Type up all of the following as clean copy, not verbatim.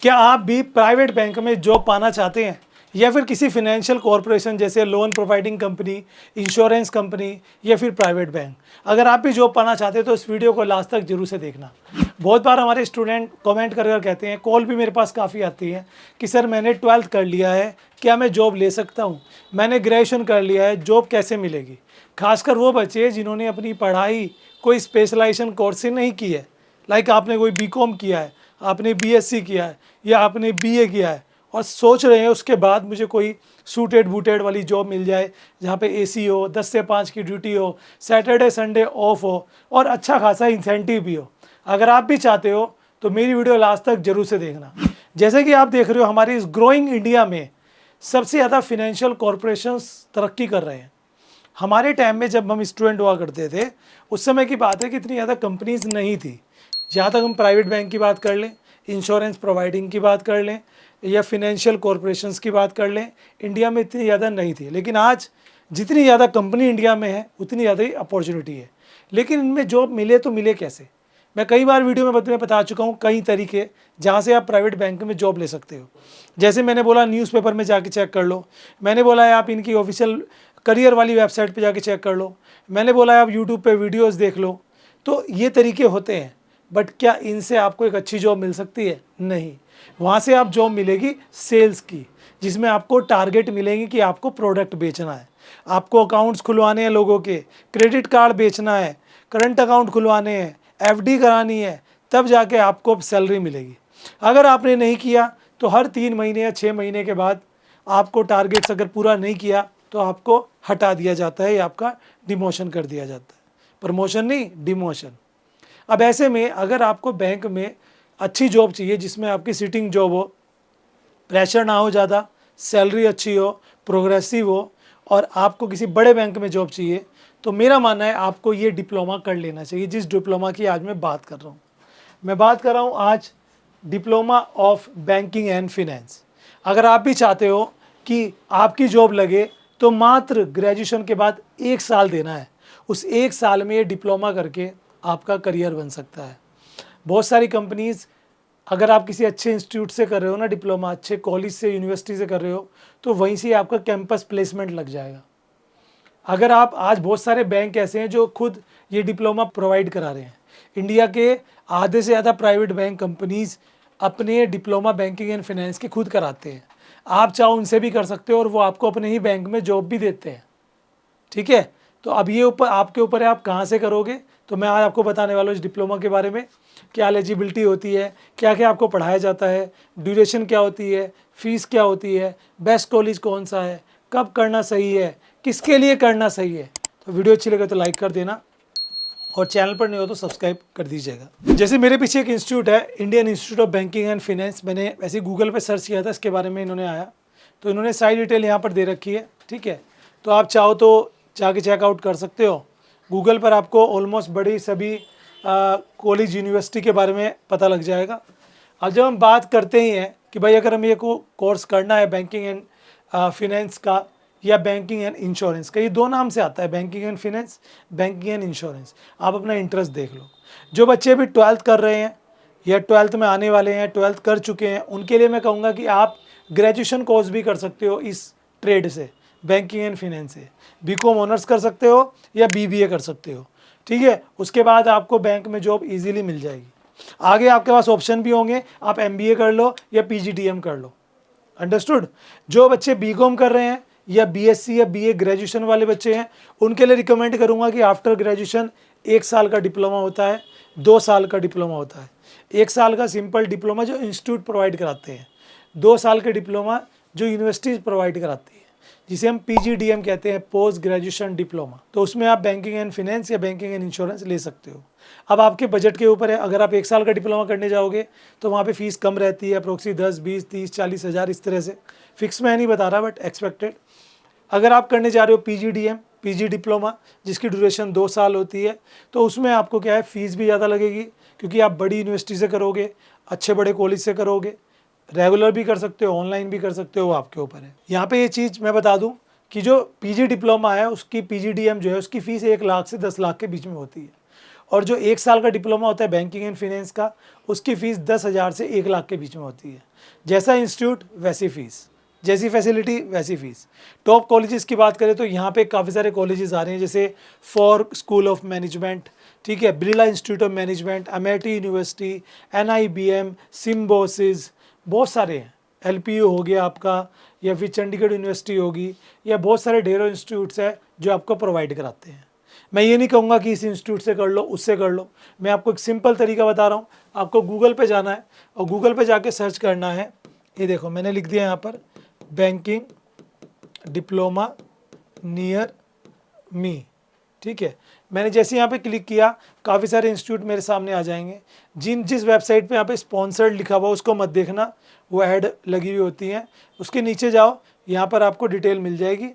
क्या आप भी प्राइवेट बैंक में जॉब पाना चाहते हैं या फिर किसी फाइनेंशियल कॉरपोरेशन जैसे loan providing company, insurance company या फिर प्राइवेट बैंक? अगर आप भी जॉब पाना चाहते हैं तो इस वीडियो को लास्ट तक जरूर से देखना। बहुत बार हमारे स्टूडेंट कमेंट कर कहते हैं, कॉल भी मेरे पास काफ़ी आती है कि सर मैंने 12th कर लिया है, क्या मैं जॉब ले सकता हूँ? मैंने ग्रेजुएशन कर लिया है, जॉब कैसे मिलेगी? खासकर वो बच्चे जिन्होंने अपनी पढ़ाई कोई स्पेशलाइजेशन कोर्स से नहीं की है, लाइक आपने कोई बीकॉम किया है, आपने बीएससी किया है या आपने बीए किया है और सोच रहे हैं उसके बाद मुझे कोई सूटेड बूटेड वाली जॉब मिल जाए जहाँ पे एसी हो, 10 से 5 की ड्यूटी हो, सैटरडे संडे ऑफ हो और अच्छा खासा इंसेंटिव भी हो। अगर आप भी चाहते हो तो मेरी वीडियो लास्ट तक जरूर से देखना। जैसे कि आप देख रहे हो, हमारी इस ग्रोइंग इंडिया में सबसे ज़्यादा फिनेंशियल कॉरपोरेशंस तरक्की कर रहे हैं। हमारे टाइम में जब हम स्टूडेंट हुआ करते थे उस समय की बात है कि इतनी ज़्यादा कंपनीज नहीं थी। जहाँ तक हम प्राइवेट बैंक की बात कर लें, इंश्योरेंस प्रोवाइडिंग की बात कर लें या फिनेंशियल कॉरपोरेशंस की बात कर लें, इंडिया में इतनी ज़्यादा नहीं थी। लेकिन आज जितनी ज़्यादा कंपनी इंडिया में है उतनी ज़्यादा ही अपॉर्चुनिटी है। लेकिन इनमें जॉब मिले तो मिले कैसे? मैं कई बार वीडियो में बता चुका हूँ कई तरीके जहाँ से आप प्राइवेट बैंक में जॉब ले सकते हो। जैसे मैंने बोला न्यूज़पेपर में जाके चेक कर लो, मैंने बोला है आप इनकी ऑफिशियल करियर वाली वेबसाइट पे जाके चेक कर लो, मैंने बोला है आप यूट्यूब पे वीडियोस देख लो। तो ये तरीके होते हैं, बट क्या इनसे आपको एक अच्छी जॉब मिल सकती है? नहीं। वहाँ से आप जॉब मिलेगी सेल्स की, जिसमें आपको टारगेट मिलेंगे कि आपको प्रोडक्ट बेचना है, आपको अकाउंट्स खुलवाने हैं लोगों के, क्रेडिट कार्ड बेचना है, करंट अकाउंट खुलवाने हैं, एफडी करानी है, तब जाके आपको सैलरी मिलेगी। अगर आपने नहीं किया तो हर 3 महीने या 6 महीने के बाद आपको टारगेट्स अगर पूरा नहीं किया तो आपको हटा दिया जाता है या आपका डिमोशन कर दिया जाता है। प्रमोशन नहीं, डिमोशन। अब ऐसे में अगर आपको बैंक में अच्छी जॉब चाहिए जिसमें आपकी सिटिंग जॉब हो, प्रेशर ना हो ज़्यादा, सैलरी अच्छी हो, प्रोग्रेसिव हो और आपको किसी बड़े बैंक में जॉब चाहिए, तो मेरा मानना है आपको ये डिप्लोमा कर लेना चाहिए, जिस डिप्लोमा की आज मैं बात कर रहा हूँ। मैं बात कर रहा हूँ आज diploma of banking and finance. अगर आप भी चाहते हो कि आपकी जॉब लगे तो मात्र ग्रेजुएशन के बाद 1 साल देना है। उस 1 साल में ये डिप्लोमा करके आपका करियर बन सकता है। बहुत सारी कंपनीज़, अगर आप किसी अच्छे इंस्टीट्यूट से कर रहे हो ना डिप्लोमा, अच्छे कॉलेज से, यूनिवर्सिटी से कर रहे हो, तो वहीं से आपका कैंपस प्लेसमेंट लग जाएगा। अगर आप आज बहुत सारे बैंक ऐसे हैं जो खुद ये डिप्लोमा प्रोवाइड करा रहे हैं। इंडिया के आधे से ज़्यादा प्राइवेट बैंक कंपनीज़ अपने डिप्लोमा बैंकिंग एंड फाइनेंस के खुद कराते हैं। आप चाहो उनसे भी कर सकते हो और वो आपको अपने ही बैंक में जॉब भी देते हैं। ठीक है, तो अब ये ऊपर आपके ऊपर है आप कहाँ से करोगे। तो मैं आज आपको बताने वाला हूँ इस डिप्लोमा के बारे में, क्या एलिजिबिलिटी होती है, क्या क्या आपको पढ़ाया जाता है, ड्यूरेशन क्या होती है, फीस क्या होती है, बेस्ट कॉलेज कौन सा है, कब करना सही है, किसके लिए करना सही है। तो वीडियो अच्छी लगे तो लाइक कर देना और चैनल पर नहीं हो तो सब्सक्राइब कर दीजिएगा। जैसे मेरे पीछे एक इंस्टीट्यूट है, Indian institute of banking and finance. मैंने ऐसे गूगल पे सर्च किया था इसके बारे में, इन्होंने आया तो इन्होंने सारी डिटेल यहाँ पर दे रखी है। ठीक है, तो आप चाहो तो जाके चेकआउट कर सकते हो। गूगल पर आपको ऑलमोस्ट बड़ी सभी कॉलेज यूनिवर्सिटी के बारे में पता लग जाएगा। अब जब हम बात करते ही हैं कि भाई अगर हमें ये कोर्स करना है बैंकिंग एंड फिनेंस का या बैंकिंग एंड इंश्योरेंस का, ये 2 नाम से आता है, banking and finance, banking and insurance. आप अपना इंटरेस्ट देख लो। जो बच्चे अभी 12th कर रहे हैं या 12th में आने वाले हैं, 12th कर चुके हैं, उनके लिए मैं कहूँगा कि आप ग्रेजुएशन कोर्स भी कर सकते हो इस ट्रेड से, बैंकिंग एंड फिनेंस से। बीकॉम ऑनर्स कर सकते हो या बीबीए कर सकते हो। ठीक है, उसके बाद आपको बैंक में जॉब इजीली मिल जाएगी। आगे आपके पास ऑप्शन भी होंगे, आप एमबीए कर लो या पीजीडीएम कर लो। अंडरस्टूड। जो बच्चे बीकॉम कर रहे हैं या बीएससी या बीए ग्रेजुएशन वाले बच्चे हैं, उनके लिए रिकमेंड करूंगा कि आफ्टर ग्रेजुएशन 1 साल का डिप्लोमा होता है, 2 साल का डिप्लोमा होता है। 1 साल का सिंपल डिप्लोमा जो इंस्टीट्यूट प्रोवाइड कराते हैं, 2 साल के डिप्लोमा जो यूनिवर्सिटीज़ प्रोवाइड कराती है, जिसे हम पीजीडीएम कहते हैं, पोस्ट ग्रेजुएशन डिप्लोमा। तो उसमें आप बैंकिंग एंड फिनेंस या बैंकिंग एंड इंश्योरेंस ले सकते हो। अब आपके बजट के ऊपर है। अगर आप 1 साल का डिप्लोमा करने जाओगे तो वहाँ पे फीस कम रहती है, अप्रोक्सी 10, 20, 30, 40 हज़ार, इस तरह से। फिक्स मैं नहीं बता रहा, बट एक्सपेक्टेड। अगर आप करने जा रहे हो पीजीडीएम, पीजी डिप्लोमा, जिसकी ड्यूरेशन 2 साल होती है, तो उसमें आपको क्या है, फ़ीस भी ज़्यादा लगेगी क्योंकि आप बड़ी यूनिवर्सिटी से करोगे, अच्छे बड़े कॉलेज से करोगे। रेगुलर भी कर सकते हो, ऑनलाइन भी कर सकते हो, आपके ऊपर है। यहाँ पे ये चीज़ मैं बता दूँ कि जो पीजी डिप्लोमा है उसकी पीजीडीएम जो है उसकी फ़ीस 1 लाख से 10 लाख के बीच में होती है। और जो 1 साल का डिप्लोमा होता है बैंकिंग एंड फिनेंस का, उसकी फ़ीस 10,000 से 1 लाख के बीच में होती है। जैसा इंस्टीट्यूट वैसी फ़ीस, जैसी फैसिलिटी वैसी फ़ीस। टॉप कॉलेजेस की बात करें तो यहाँ पे काफ़ी सारे कॉलेजेस आ रहे हैं, जैसे फॉर स्कूल ऑफ मैनेजमेंट, ठीक है, Birla institute of management, Amethi university, NIBM, Symbiosis, बहुत सारे हैं। LPU हो गया आपका, या फिर चंडीगढ़ यूनिवर्सिटी होगी, या बहुत सारे ढेरों इंस्टीट्यूट्स हैं जो आपको प्रोवाइड कराते हैं। मैं ये नहीं कहूँगा कि इस इंस्टीट्यूट से कर लो, उससे कर लो, मैं आपको एक सिंपल तरीका बता रहा हूँ। आपको गूगल पे जाना है और गूगल पे जाके सर्च करना है, ये देखो मैंने लिख दिया यहाँ पर बैंकिंग डिप्लोमा नियर मी, ठीक है। मैंने जैसे यहाँ पे क्लिक किया, काफ़ी सारे इंस्टीट्यूट मेरे सामने आ जाएंगे। जिस वेबसाइट पे यहाँ पे स्पॉन्सर्ड लिखा हुआ उसको मत देखना, वो ऐड लगी हुई होती हैं। उसके नीचे जाओ, यहाँ पर आपको डिटेल मिल जाएगी,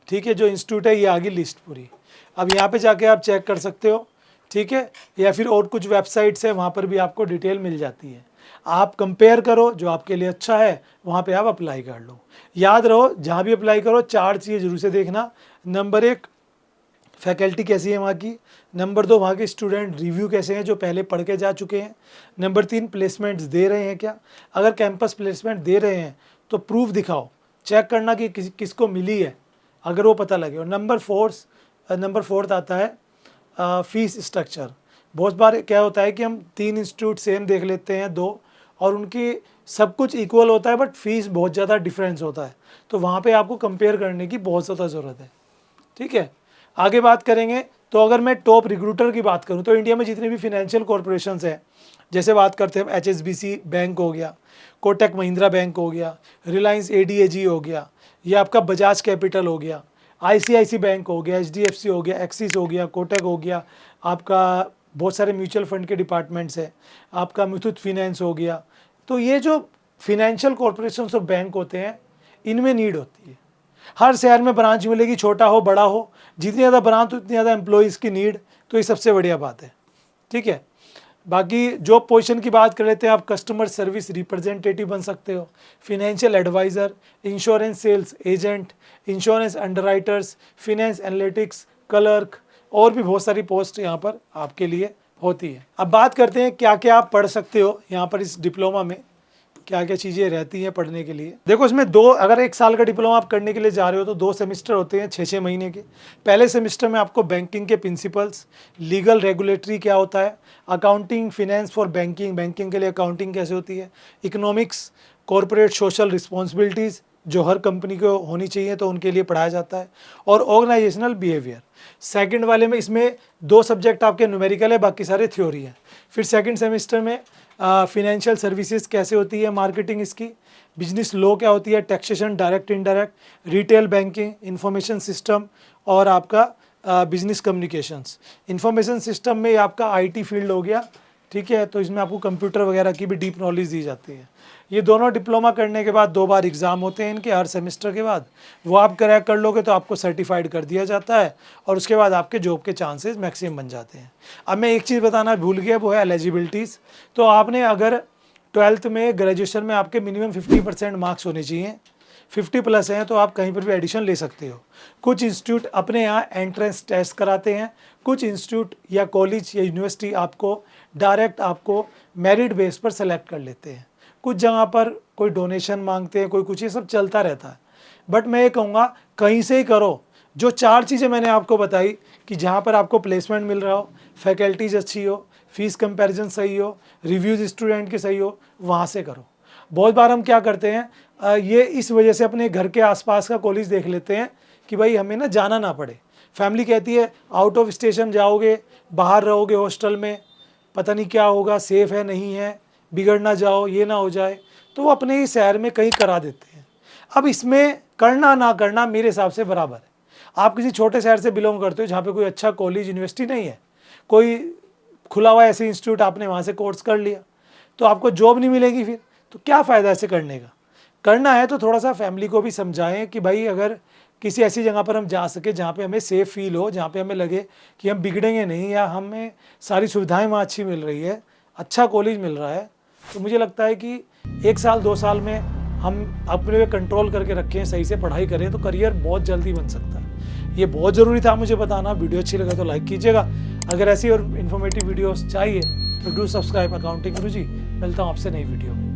ठीक है। जो इंस्टीट्यूट है ये आ गई लिस्ट पूरी। अब यहाँ पे जाके आप चेक कर सकते हो, ठीक है, या फिर और कुछ वेबसाइट्स है वहाँ पर भी आपको डिटेल मिल जाती है। आप कंपेयर करो, जो आपके लिए अच्छा है वहाँ पे आप अप्लाई कर लो। याद रहो, जहाँ भी अप्लाई करो 4 चीज़ें जरूर से देखना। नंबर 1, फैकल्टी कैसी है वहाँ की। नंबर 2, वहाँ के स्टूडेंट रिव्यू कैसे हैं जो पहले पढ़ के जा चुके हैं। नंबर 3, प्लेसमेंट्स दे रहे हैं क्या। अगर कैंपस प्लेसमेंट दे रहे हैं तो प्रूफ दिखाओ, चेक करना कि किसको मिली है, अगर वो पता लगे। और नंबर 4 आता है फीस स्ट्रक्चर। बहुत बार क्या होता है कि हम 3 इंस्टीट्यूट सेम देख लेते हैं, 2, और उनकी सब कुछ इक्वल होता है बट फीस बहुत ज़्यादा डिफरेंस होता है। तो वहाँ पे आपको कंपेयर करने की बहुत ज़्यादा ज़रूरत है, ठीक है। आगे बात करेंगे तो अगर मैं टॉप रिक्रूटर की बात करूँ तो इंडिया में जितने भी फिनेंशियल कॉरपोरेशंस हैं, जैसे बात करते हैं HSBC बैंक हो गया, कोटक महिंद्रा बैंक हो गया, रिलायंस ADAG हो गया, ये आपका बजाज कैपिटल हो गया, ICICI बैंक हो गया, HDFC हो गया, एक्सिस हो गया, कोटक हो गया, आपका बहुत सारे म्यूचुअल फंड के डिपार्टमेंट्स हैं, आपका मुथूट फिनेंस हो गया। तो ये जो फिनेंशियल कॉरपोरेशंस और बैंक होते हैं, इनमें नीड होती है। हर शहर में ब्रांच मिलेगी, छोटा हो बड़ा हो, जितनी ज़्यादा ब्रांच उतनी ज़्यादा एम्प्लॉयज़ की नीड, तो ये सबसे बढ़िया बात है, ठीक है। बाकी जॉब पोजीशन की बात कर लेते हैं, आप कस्टमर सर्विस रिप्रेजेंटेटिव बन सकते हो, financial adviser, insurance sales agent, insurance underwriters, finance analytics, clerk, और भी बहुत सारी पोस्ट यहाँ पर आपके लिए होती है। अब बात करते हैं क्या क्या आप पढ़ सकते हो यहाँ पर इस डिप्लोमा में, क्या क्या चीज़ें रहती हैं पढ़ने के लिए। देखो इसमें अगर 1 साल का डिप्लोमा आप करने के लिए जा रहे हो तो 2 सेमेस्टर होते हैं 6-6 महीने के। पहले सेमेस्टर में आपको बैंकिंग के प्रिंसिपल्स, लीगल रेगुलेटरी क्या होता है, अकाउंटिंग फिनेंस फॉर बैंकिंग के लिए अकाउंटिंग कैसे होती है, इकोनॉमिक्स, कॉर्पोरेट सोशल रिस्पॉन्सिबिलिटीज़ जो हर कंपनी को होनी चाहिए तो उनके लिए पढ़ाया जाता है, और ऑर्गेनाइजेशनल बिहेवियर। सेकंड वाले में इसमें 2 सब्जेक्ट आपके न्यूमेरिकल है, बाकी सारे थ्योरी है। फिर सेकंड सेमेस्टर में फिनेंशियल सर्विसेज कैसे होती है, मार्केटिंग इसकी, बिजनेस लॉ क्या होती है, taxation direct indirect, retail banking, information system, और आपका बिजनेस कम्युनिकेशंस। इंफॉर्मेशन सिस्टम में आपका IT फील्ड हो गया, ठीक है, तो इसमें आपको कंप्यूटर वगैरह की भी डीप नॉलेज दी जाती है। ये दोनों डिप्लोमा करने के बाद 2 बार एग्ज़ाम होते हैं इनके हर सेमेस्टर के बाद, वो आप क्रैक कर लोगे तो आपको सर्टिफाइड कर दिया जाता है, और उसके बाद आपके जॉब के चांसेस मैक्सिमम बन जाते हैं। अब मैं एक चीज़ बताना भूल गया, वो है एलिजिबिलिटीज़। तो आपने अगर 12th में, ग्रेजुएशन में आपके मिनिमम 50% मार्क्स होने चाहिए, 50+ हैं तो आप कहीं पर भी एडिशन ले सकते हो। कुछ इंस्टीट्यूट अपने यहाँ एंट्रेंस टेस्ट कराते हैं, कुछ इंस्टीट्यूट या कॉलेज या यूनिवर्सिटी आपको डायरेक्ट आपको मेरिट बेस पर सेलेक्ट कर लेते हैं। कुछ जगह पर कोई डोनेशन मांगते हैं, कोई कुछ, ये सब चलता रहता है। बट मैं ये कहूँगा कहीं से ही करो। जो 4 चीज़ें मैंने आपको बताई कि जहाँ पर आपको प्लेसमेंट मिल रहा हो, फैकल्टीज अच्छी हो, फीस कंपैरिजन सही हो, रिव्यूज़ स्टूडेंट के सही हो, वहाँ से करो। बहुत बार हम क्या करते हैं, ये इस वजह से अपने घर के आसपास का कॉलेज देख लेते हैं कि भाई हमें ना जाना ना पड़े। फैमिली कहती है आउट ऑफ स्टेशन जाओगे, बाहर रहोगे हॉस्टल में, पता नहीं क्या होगा, सेफ़ है नहीं है, बिगड़ ना जाओ, ये ना हो जाए, तो वो अपने ही शहर में कहीं करा देते हैं। अब इसमें करना ना करना मेरे हिसाब से बराबर है। आप किसी छोटे शहर से बिलोंग करते हो जहाँ पे कोई अच्छा कॉलेज यूनिवर्सिटी नहीं है, कोई खुला हुआ ऐसे इंस्टीट्यूट आपने वहाँ से कोर्स कर लिया, तो आपको जॉब नहीं मिलेगी फिर, तो क्या फ़ायदा ऐसे करने का। करना है तो थोड़ा सा फैमिली को भी समझाएं कि भाई अगर किसी ऐसी जगह पर हम जा सके जहाँ पे हमें सेफ़ फील हो, जहाँ पे हमें लगे कि हम बिगड़ेंगे नहीं, या हमें सारी सुविधाएं वहाँ अच्छी मिल रही है, अच्छा कॉलेज मिल रहा है, तो मुझे लगता है कि 1 साल 2 साल में हम अपने कंट्रोल करके रखें, सही से पढ़ाई करें तो करियर बहुत जल्दी बन सकता है। ये बहुत ज़रूरी था मुझे बताना। वीडियो अच्छी लगे तो लाइक कीजिएगा। अगर ऐसी और इन्फॉर्मेटिव वीडियोस चाहिए तो डू सब्सक्राइब अकाउंटिंग गुरुजी। मिलता हूँ आपसे नई वीडियो में।